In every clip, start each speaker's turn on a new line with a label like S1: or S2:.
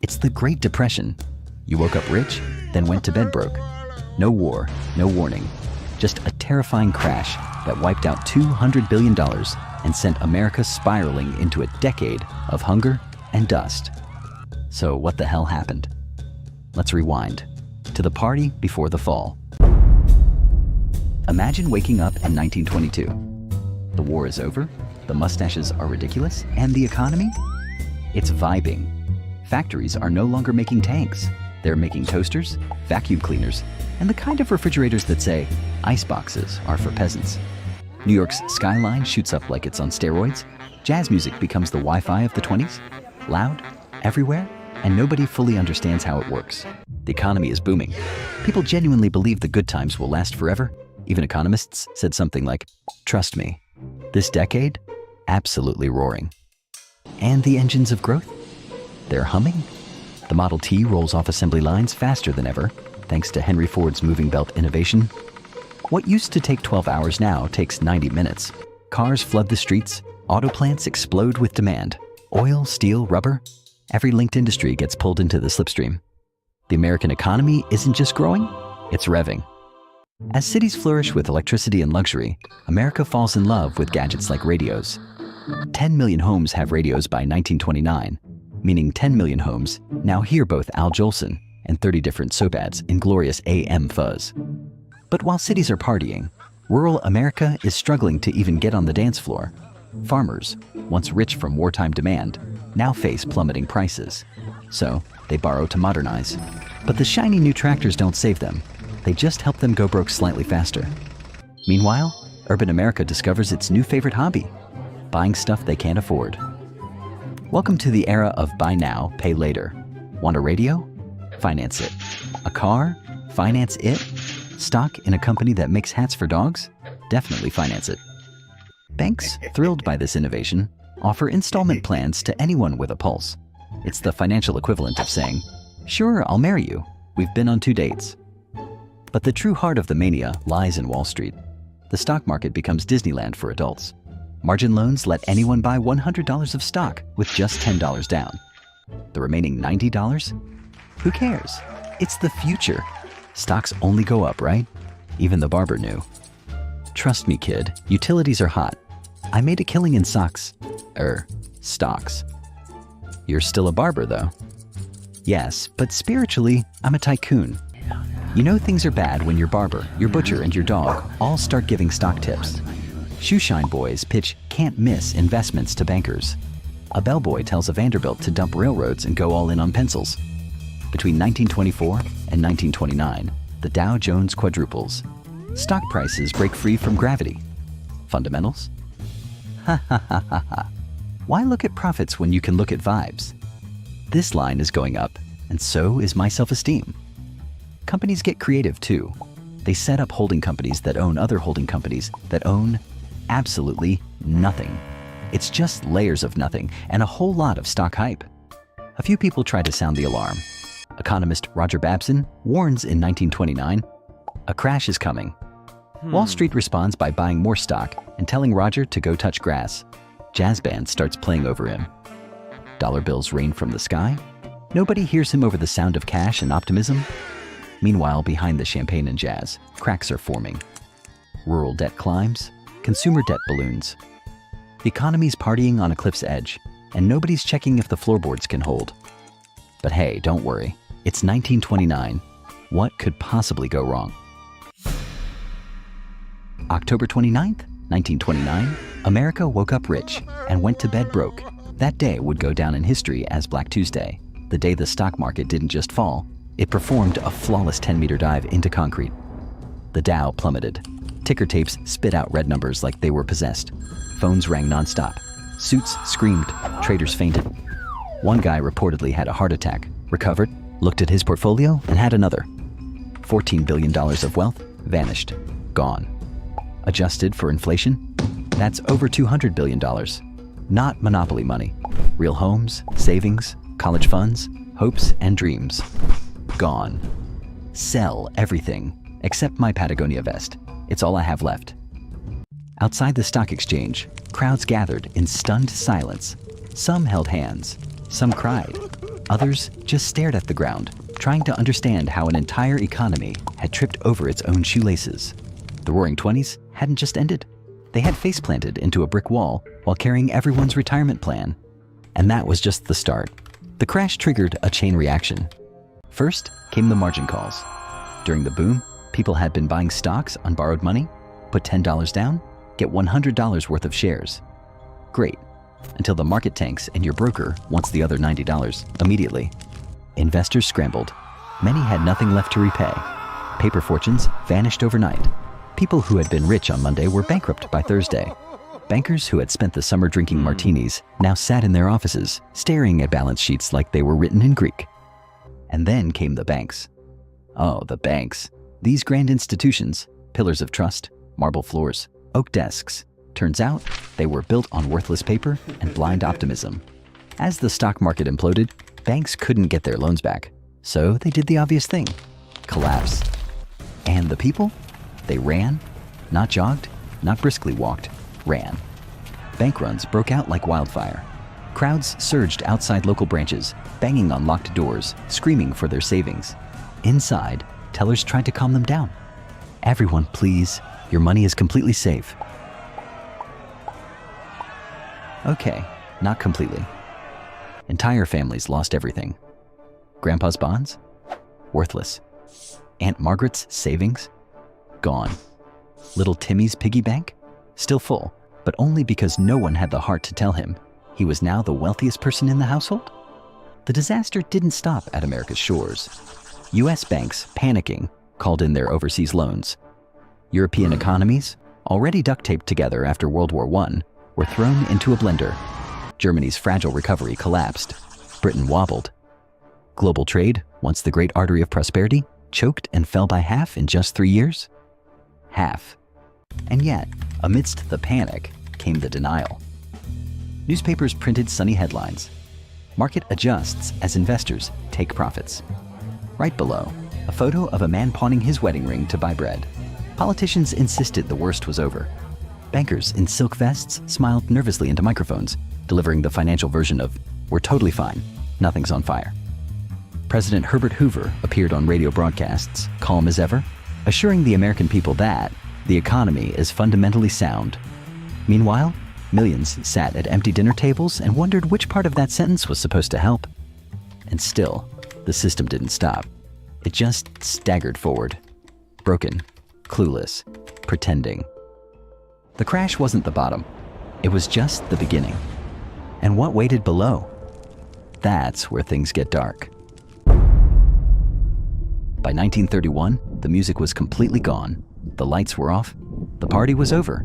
S1: It's the Great Depression. You woke up rich, then went to bed broke. No war, no warning. Just a terrifying crash that wiped out $200 billion and sent America spiraling into a decade of hunger and dust. So what the hell happened? Let's rewind to the party before the fall. Imagine waking up in 1922. The war is over, the mustaches are ridiculous, and the economy? It's vibing. Factories are no longer making tanks. They're making toasters, vacuum cleaners, and the kind of refrigerators that say, ice boxes are for peasants. New York's skyline shoots up like it's on steroids. Jazz music becomes the Wi-Fi of the 20s. Loud, everywhere, and nobody fully understands how it works. The economy is booming. People genuinely believe the good times will last forever. Even economists said something like, trust me, this decade, absolutely roaring. And the engines of growth? They're humming. The Model T rolls off assembly lines faster than ever, thanks to Henry Ford's moving belt innovation. What used to take 12 hours now takes 90 minutes. Cars flood the streets, auto plants explode with demand. Oil, steel, rubber, every linked industry gets pulled into the slipstream. The American economy isn't just growing, it's revving. As cities flourish with electricity and luxury, America falls in love with gadgets like radios. 10 million homes have radios by 1929, meaning 10 million homes now hear both Al Jolson and 30 different soap ads in glorious AM fuzz. But while cities are partying, rural America is struggling to even get on the dance floor. Farmers, once rich from wartime demand, now face plummeting prices. So they borrow to modernize. But the shiny new tractors don't save them. They just help them go broke slightly faster. Meanwhile, urban America discovers its new favorite hobby, buying stuff they can't afford. Welcome to the era of buy now, pay later. Want a radio? Finance it. A car? Finance it. Stock in a company that makes hats for dogs? Definitely finance it. Banks, thrilled by this innovation, offer installment plans to anyone with a pulse. It's the financial equivalent of saying, sure, I'll marry you. We've been on 2 dates. But the true heart of the mania lies in Wall Street. The stock market becomes Disneyland for adults. Margin loans let anyone buy $100 of stock with just $10 down. The remaining $90? Who cares? It's the future. Stocks only go up, right? Even the barber knew. Trust me, kid, utilities are hot. I made a killing in stocks. You're still a barber, though. Yes, but spiritually, I'm a tycoon. You know things are bad when your barber, your butcher, and your dog all start giving stock tips. Shoeshine boys pitch can't-miss investments to bankers. A bellboy tells a Vanderbilt to dump railroads and go all in on pencils. Between 1924 and 1929, the Dow Jones quadruples. Stock prices break free from gravity. Fundamentals? Ha ha ha ha ha. Why look at profits when you can look at vibes? This line is going up, and so is my self-esteem. Companies get creative too. They set up holding companies that own other holding companies that own absolutely nothing. It's just layers of nothing and a whole lot of stock hype. A few people try to sound the alarm. Economist Roger Babson warns in 1929, a crash is coming. Wall Street responds by buying more stock and telling Roger to go touch grass. Jazz band starts playing over him. Dollar bills rain from the sky. Nobody hears him over the sound of cash and optimism. Meanwhile, behind the champagne and jazz, cracks are forming. Rural debt climbs, consumer debt balloons. The economy's partying on a cliff's edge, and nobody's checking if the floorboards can hold. But hey, don't worry, it's 1929. What could possibly go wrong? October 29th, 1929, America woke up rich and went to bed broke. That day would go down in history as Black Tuesday, the day the stock market didn't just fall, it performed a flawless 10-meter dive into concrete. The Dow plummeted. Ticker tapes spit out red numbers like they were possessed. Phones rang nonstop. Suits screamed. Traders fainted. One guy reportedly had a heart attack, recovered, looked at his portfolio, and had another. $14 billion of wealth vanished. Gone. Adjusted for inflation, that's over $200 billion. Not monopoly money. Real homes, savings, college funds, hopes, and dreams. Gone. Sell everything, except my Patagonia vest. It's all I have left. Outside the stock exchange, crowds gathered in stunned silence. Some held hands, some cried. Others just stared at the ground, trying to understand how an entire economy had tripped over its own shoelaces. The Roaring Twenties hadn't just ended. They had face planted into a brick wall while carrying everyone's retirement plan. And that was just the start. The crash triggered a chain reaction. First came the margin calls. During the boom, people had been buying stocks on borrowed money, put $10 down, get $100 worth of shares. Great, until the market tanks and your broker wants the other $90 immediately. Investors scrambled. Many had nothing left to repay. Paper fortunes vanished overnight. People who had been rich on Monday were bankrupt by Thursday. Bankers who had spent the summer drinking martinis now sat in their offices, staring at balance sheets like they were written in Greek. And then came the banks. Oh, the banks. These grand institutions, pillars of trust, marble floors, oak desks. Turns out, they were built on worthless paper and blind optimism. As the stock market imploded, banks couldn't get their loans back. So they did the obvious thing: collapse. And the people? They ran, not jogged, not briskly walked, ran. Bank runs broke out like wildfire. Crowds surged outside local branches, banging on locked doors, screaming for their savings. Inside, tellers tried to calm them down. Everyone, please, your money is completely safe. Okay, not completely. Entire families lost everything. Grandpa's bonds? Worthless. Aunt Margaret's savings? Gone. Little Timmy's piggy bank? Still full, but only because no one had the heart to tell him he was now the wealthiest person in the household? The disaster didn't stop at America's shores. U.S. banks, panicking, called in their overseas loans. European economies, already duct-taped together after World War I, were thrown into a blender. Germany's fragile recovery collapsed. Britain wobbled. Global trade, once the great artery of prosperity, choked and fell by half in just 3 years. Half. And yet, amidst the panic, came the denial. Newspapers printed sunny headlines. Market adjusts as investors take profits. Right below, a photo of a man pawning his wedding ring to buy bread. Politicians insisted the worst was over. Bankers in silk vests smiled nervously into microphones, delivering the financial version of, "We're totally fine, nothing's on fire." President Herbert Hoover appeared on radio broadcasts, calm as ever, assuring the American people that the economy is fundamentally sound. Meanwhile, millions sat at empty dinner tables and wondered which part of that sentence was supposed to help. And still, the system didn't stop. It just staggered forward. Broken, clueless, pretending. The crash wasn't the bottom. It was just the beginning. And what waited below? That's where things get dark. By 1931, the music was completely gone. The lights were off. The party was over.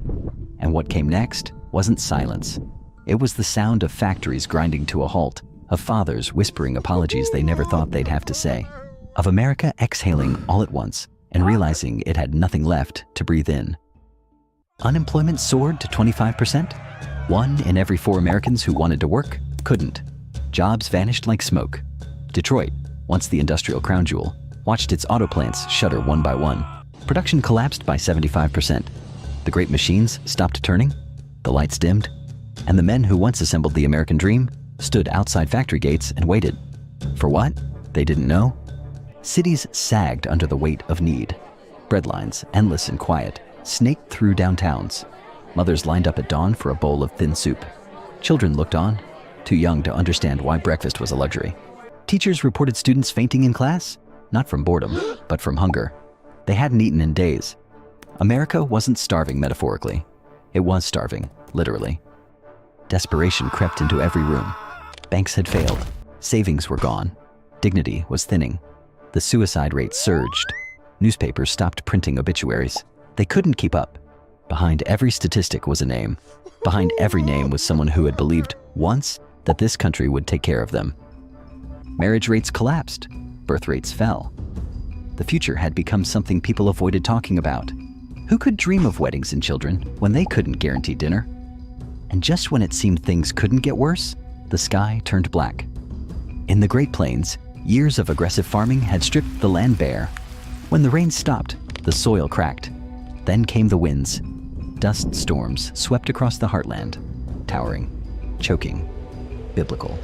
S1: And what came next wasn't silence. It was the sound of factories grinding to a halt, of fathers whispering apologies they never thought they'd have to say, of America exhaling all at once and realizing it had nothing left to breathe in. Unemployment soared to 25%. 1 in every 4 Americans who wanted to work couldn't. Jobs vanished like smoke. Detroit, once the industrial crown jewel, watched its auto plants shutter one by one. Production collapsed by 75%. The great machines stopped turning, the lights dimmed, and the men who once assembled the American dream stood outside factory gates and waited. For what? They didn't know. Cities sagged under the weight of need. Breadlines, endless and quiet, snaked through downtowns. Mothers lined up at dawn for a bowl of thin soup. Children looked on, too young to understand why breakfast was a luxury. Teachers reported students fainting in class, not from boredom, but from hunger. They hadn't eaten in days. America wasn't starving metaphorically. It was starving, literally. Desperation crept into every room. Banks had failed. Savings were gone. Dignity was thinning. The suicide rate surged. Newspapers stopped printing obituaries. They couldn't keep up. Behind every statistic was a name. Behind every name was someone who had believed once that this country would take care of them. Marriage rates collapsed. Birth rates fell. The future had become something people avoided talking about. Who could dream of weddings and children when they couldn't guarantee dinner? And just when it seemed things couldn't get worse, the sky turned black. In the Great Plains, years of aggressive farming had stripped the land bare. When the rain stopped, the soil cracked. Then came the winds. Dust storms swept across the heartland, towering, choking, biblical.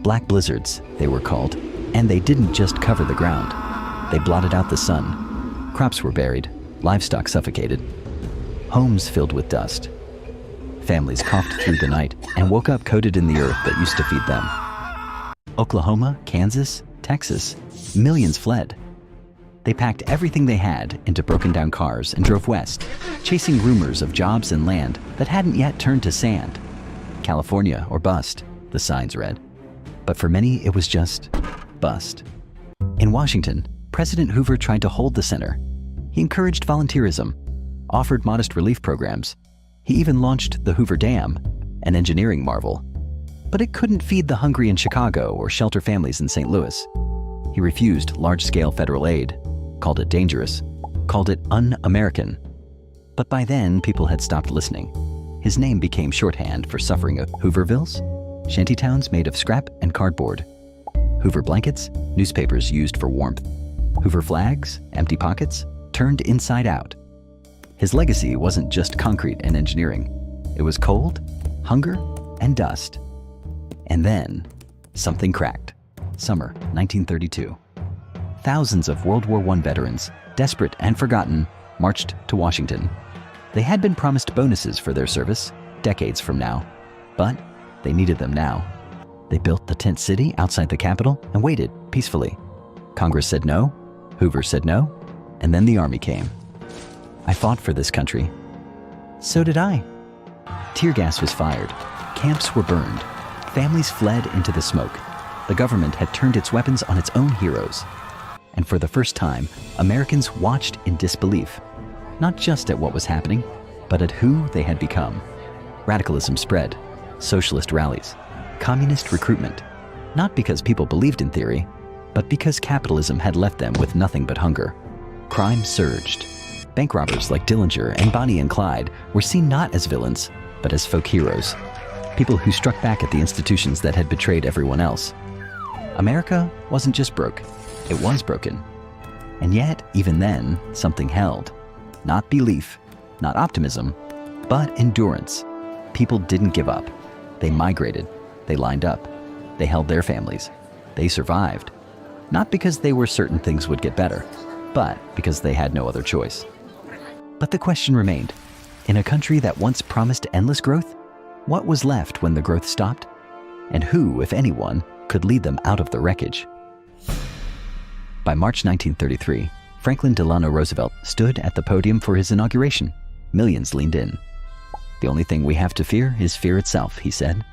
S1: Black blizzards, they were called, and they didn't just cover the ground. They blotted out the sun. Crops were buried, livestock suffocated, homes filled with dust. Families coughed through the night and woke up coated in the earth that used to feed them. Oklahoma, Kansas, Texas, millions fled. They packed everything they had into broken-down cars and drove west, chasing rumors of jobs and land that hadn't yet turned to sand. California or bust, the signs read. But for many, it was just bust. In Washington, President Hoover tried to hold the center. He encouraged volunteerism, offered modest relief programs. He even launched the Hoover Dam, an engineering marvel. But it couldn't feed the hungry in Chicago or shelter families in St. Louis. He refused large-scale federal aid, called it dangerous, called it un-American. But by then, people had stopped listening. His name became shorthand for suffering of Hoovervilles, shantytowns made of scrap and cardboard. Hoover blankets, newspapers used for warmth. Hoover flags, empty pockets, turned inside out. His legacy wasn't just concrete and engineering. It was cold, hunger, and dust. And then, something cracked. Summer 1932. Thousands of World War I veterans, desperate and forgotten, marched to Washington. They had been promised bonuses for their service decades from now, but they needed them now. They built the tent city outside the Capitol and waited peacefully. Congress said no, Hoover said no, and then the army came. I fought for this country. So did I. Tear gas was fired. Camps were burned. Families fled into the smoke. The government had turned its weapons on its own heroes. And for the first time, Americans watched in disbelief, not just at what was happening, but at who they had become. Radicalism spread, socialist rallies, communist recruitment, not because people believed in theory, but because capitalism had left them with nothing but hunger. Crime surged. Bank robbers like Dillinger and Bonnie and Clyde were seen not as villains, but as folk heroes, people who struck back at the institutions that had betrayed everyone else. America wasn't just broke, it was broken. And yet, even then, something held. Not belief, not optimism, but endurance. People didn't give up. They migrated, they lined up, they held their families, they survived. Not because they were certain things would get better, but because they had no other choice. But the question remained, in a country that once promised endless growth, what was left when the growth stopped? And who, if anyone, could lead them out of the wreckage? By March 1933, Franklin Delano Roosevelt stood at the podium for his inauguration. Millions leaned in. The only thing we have to fear is fear itself, he said.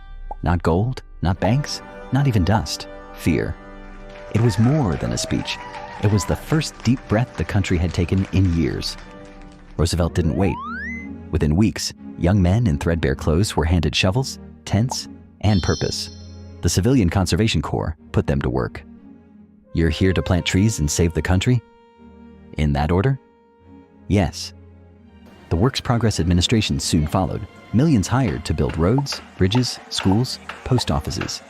S1: Not gold, not banks, not even dust. Fear. It was more than a speech. It was the first deep breath the country had taken in years. Roosevelt didn't wait. Within weeks, young men in threadbare clothes were handed shovels, tents, and purpose. The Civilian Conservation Corps put them to work. You're here to plant trees and save the country? In that order? Yes. The Works Progress Administration soon followed. Millions hired to build roads, bridges, schools, post offices.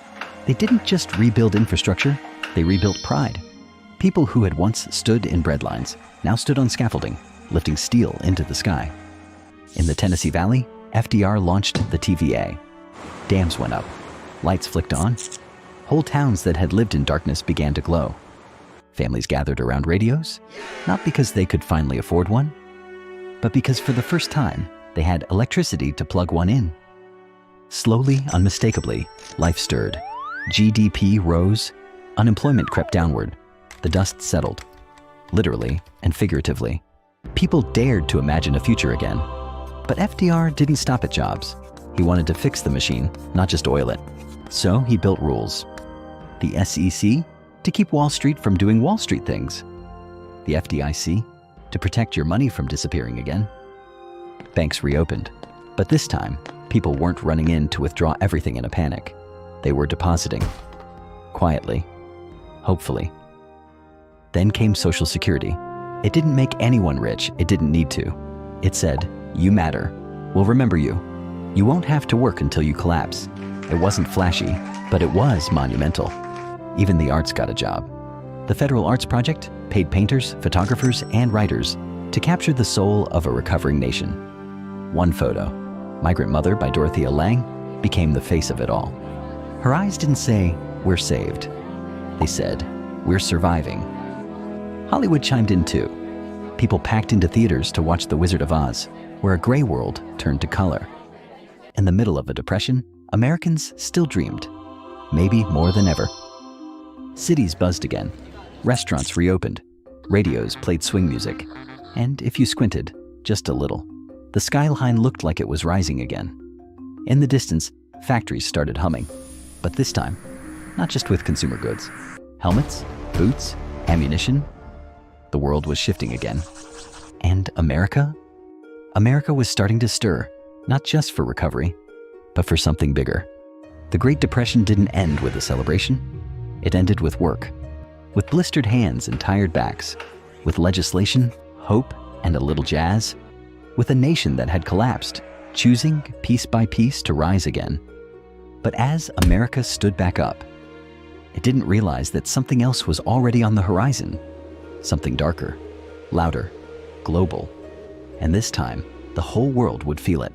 S1: They didn't just rebuild infrastructure, they rebuilt pride. People who had once stood in breadlines now stood on scaffolding, lifting steel into the sky. In the Tennessee Valley, FDR launched the TVA. Dams went up, lights flicked on. Whole towns that had lived in darkness began to glow. Families gathered around radios, not because they could finally afford one, but because for the first time, they had electricity to plug one in. Slowly, unmistakably, life stirred. GDP rose, unemployment crept downward, the dust settled, literally and figuratively. People dared to imagine a future again. But FDR didn't stop at jobs. He wanted to fix the machine, not just oil it. So he built rules. The SEC, to keep Wall Street from doing Wall Street things. The FDIC, to protect your money from disappearing again. Banks reopened, but this time, people weren't running in to withdraw everything in a panic. They were depositing. Quietly. Hopefully. Then came Social Security. It didn't make anyone rich. It didn't need to. It said, you matter. We'll remember you. You won't have to work until you collapse. It wasn't flashy, but it was monumental. Even the arts got a job. The Federal Arts Project paid painters, photographers, and writers to capture the soul of a recovering nation. One photo, Migrant Mother by Dorothea Lange, became the face of it all. Her eyes didn't say, we're saved. They said, we're surviving. Hollywood chimed in too. People packed into theaters to watch The Wizard of Oz, where a gray world turned to color. In the middle of a depression, Americans still dreamed, maybe more than ever. Cities buzzed again, restaurants reopened, radios played swing music, and if you squinted, just a little, the skyline looked like it was rising again. In the distance, factories started humming, but this time, not just with consumer goods. Helmets, boots, ammunition. The world was shifting again. And America? America was starting to stir, not just for recovery, but for something bigger. The Great Depression didn't end with a celebration. It ended with work, with blistered hands and tired backs, with legislation, hope, and a little jazz, with a nation that had collapsed, choosing piece by piece to rise again. But as America stood back up, it didn't realize that something else was already on the horizon, something darker, louder, global, and this time, the whole world would feel it.